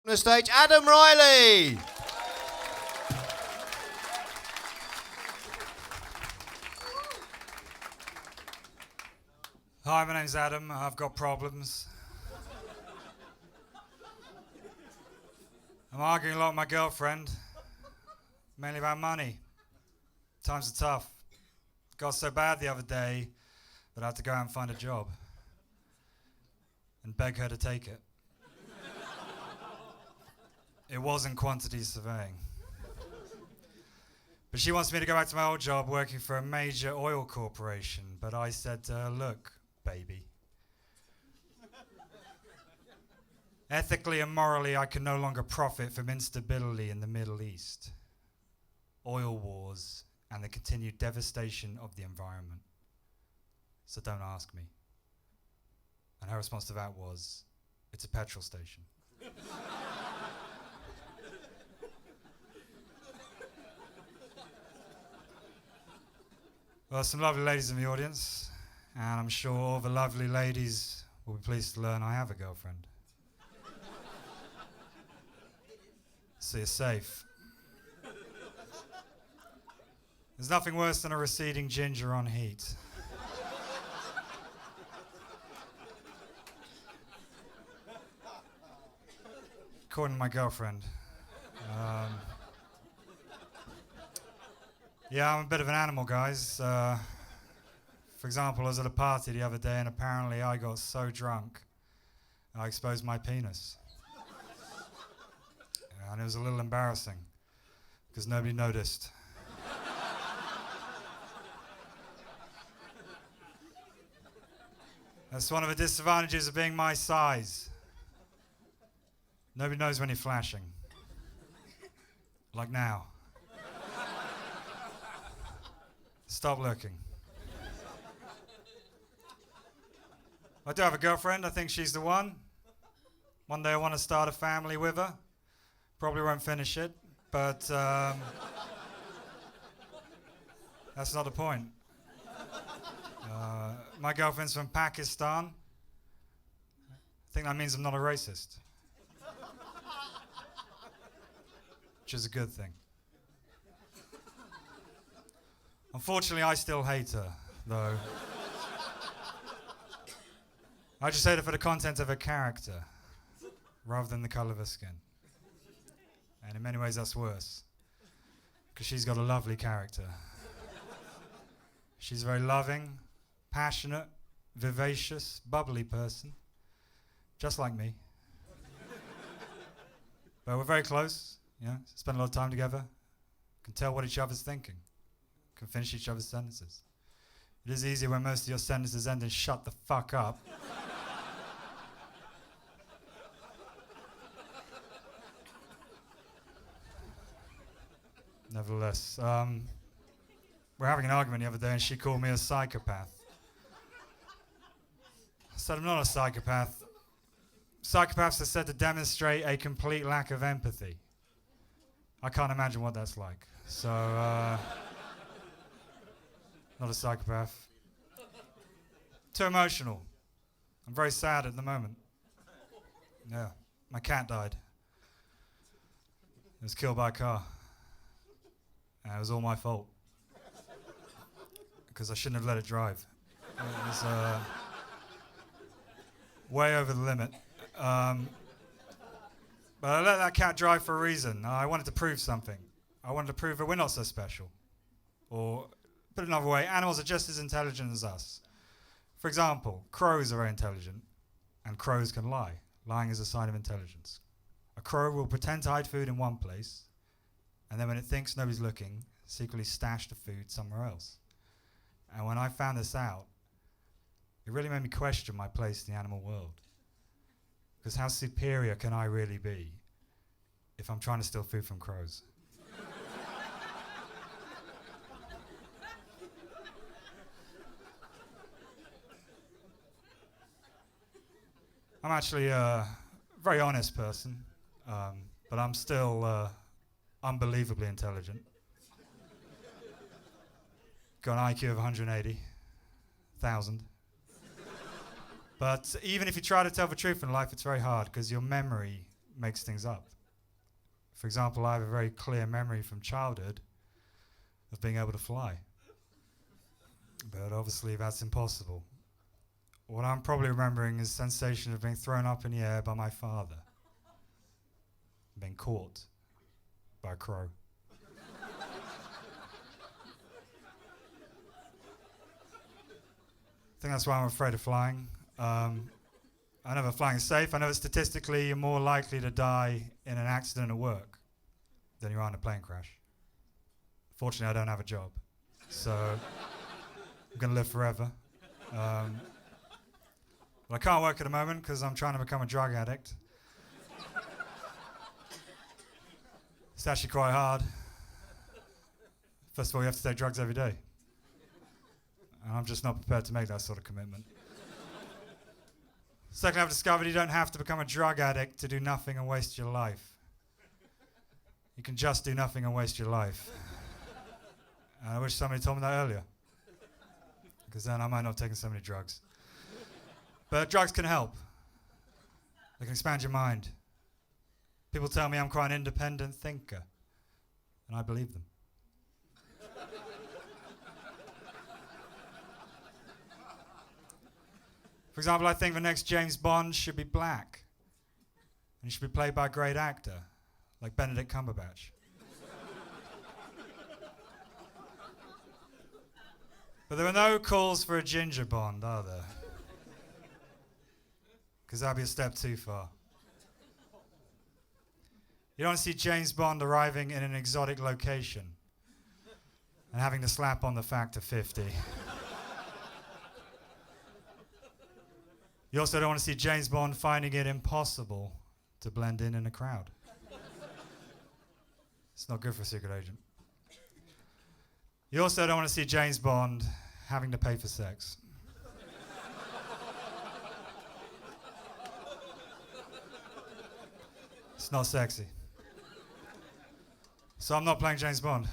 On the stage, Adam Riley. Hi, my name's Adam. I've got problems. I'm arguing a lot with my girlfriend, mainly about money. Times are tough. It got so bad the other day that I had to go out and find a job and beg her to take it. It wasn't quantity surveying. But she wants me to go back to my old job working for a major oil corporation. But I said to her, look, baby. Ethically and morally, I can no longer profit from instability in the Middle East, oil wars, and the continued devastation of the environment. So don't ask me. And her response to that was, it's a petrol station. Well, some lovely ladies in the audience, and I'm sure all the lovely ladies will be pleased to learn I have a girlfriend. So you're safe. There's nothing worse than a receding ginger on heat. According to my girlfriend. Yeah, I'm a bit of an animal, guys. For example, I was at a party the other day and apparently I got so drunk I exposed my penis. And it was a little embarrassing because nobody noticed. That's one of the disadvantages of being my size. Nobody knows when you're flashing. Like now. Stop looking. I do have a girlfriend. I think she's the one. One day I want to start a family with her. Probably won't finish it, but that's not the point. My girlfriend's from Pakistan. I think that means I'm not a racist. Which is a good thing. Unfortunately, I still hate her, though. I just hate her for the content of her character, rather than the colour of her skin. And in many ways, that's worse, because she's got a lovely character. She's a very loving, passionate, vivacious, bubbly person, just like me. But we're very close, you know, spend a lot of time together, can tell what each other's thinking, can finish each other's sentences. It is easier when most of your sentences end in shut the fuck up. Nevertheless, we're having an argument the other day and she called me a psychopath. I said I'm not a psychopath. Psychopaths are said to demonstrate a complete lack of empathy. I can't imagine what that's like. So, not a psychopath. Too emotional. I'm very sad at the moment. Yeah, my cat died. It was killed by a car. And it was all my fault. Because I shouldn't have let it drive. It was way over the limit. But I let that cat drive for a reason. I wanted to prove something. I wanted to prove that we're not so special. Or, put it another way, animals are just as intelligent as us. For example, crows are very intelligent, and crows can lie. Lying is a sign of intelligence. A crow will pretend to hide food in one place, and then when it thinks nobody's looking, secretly stash the food somewhere else. And when I found this out, it really made me question my place in the animal world. Because how superior can I really be if I'm trying to steal food from crows? I'm actually a very honest person, but I'm still unbelievably intelligent. Got an IQ of 180,000. But even if you try to tell the truth in life, it's very hard because your memory makes things up. For example, I have a very clear memory from childhood of being able to fly. But obviously that's impossible. What I'm probably remembering is the sensation of being thrown up in the air by my father, being caught by a crow. I think that's why I'm afraid of flying. I know that flying is safe. I know that statistically you're more likely to die in an accident at work than you are in a plane crash. Fortunately, I don't have a job, so I'm going to live forever. But I can't work at the moment because I'm trying to become a drug addict. It's actually quite hard. First of all, you have to take drugs every day. And I'm just not prepared to make that sort of commitment. Second, I've discovered you don't have to become a drug addict to do nothing and waste your life. You can just do nothing and waste your life. And I wish somebody told me that earlier, because then I might not have taken so many drugs. But drugs can help. They can expand your mind. People tell me I'm quite an independent thinker, and I believe them. For example, I think the next James Bond should be black. And he should be played by a great actor, like Benedict Cumberbatch. But there are no calls for a ginger Bond, are there? Because that'd be a step too far. You don't see James Bond arriving in an exotic location and having to slap on the factor 50. You also don't want to see James Bond finding it impossible to blend in a crowd. It's not good for a secret agent. You also don't want to see James Bond having to pay for sex. It's not sexy. So I'm not playing James Bond.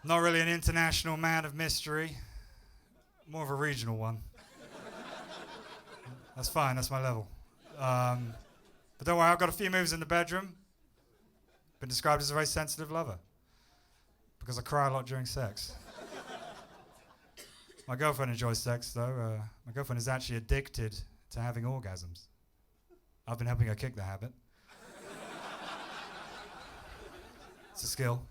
Not really an international man of mystery. More of a regional one. That's fine, that's my level. But don't worry, I've got a few moves in the bedroom. Been described as a very sensitive lover, because I cry a lot during sex. My girlfriend enjoys sex, though. My girlfriend is actually addicted to having orgasms. I've been helping her kick the habit. It's a skill.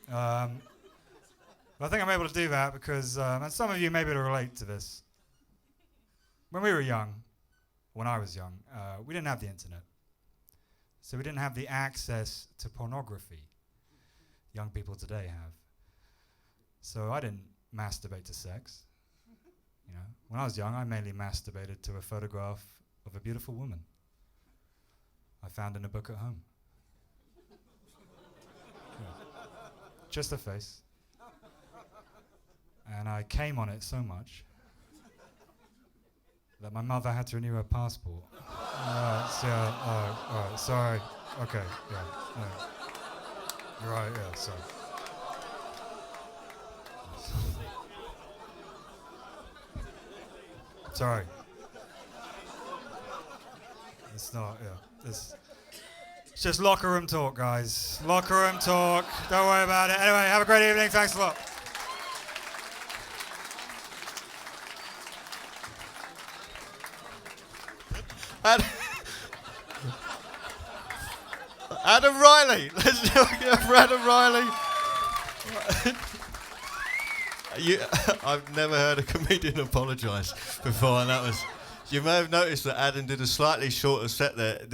But I think I'm able to do that because, and some of you may be able to relate to this. When we were young, when I was young, we didn't have the internet. So we didn't have the access to pornography young people today have. So I didn't masturbate to sex. You know, when I was young, I mainly masturbated to a photograph of a beautiful woman I found in a book at home. Yeah. Just a face. And I came on it so much that my mother had to renew her passport. Sorry. Okay, yeah. You're right, yeah, sorry. Sorry. It's not, yeah. It's just locker room talk, guys. Locker room talk. Don't worry about it. Anyway, have a great evening. Thanks a lot. Adam Riley. Let's do it for Adam Riley. I've never heard a comedian apologise before, and that was. You may have noticed that Adam did a slightly shorter set there.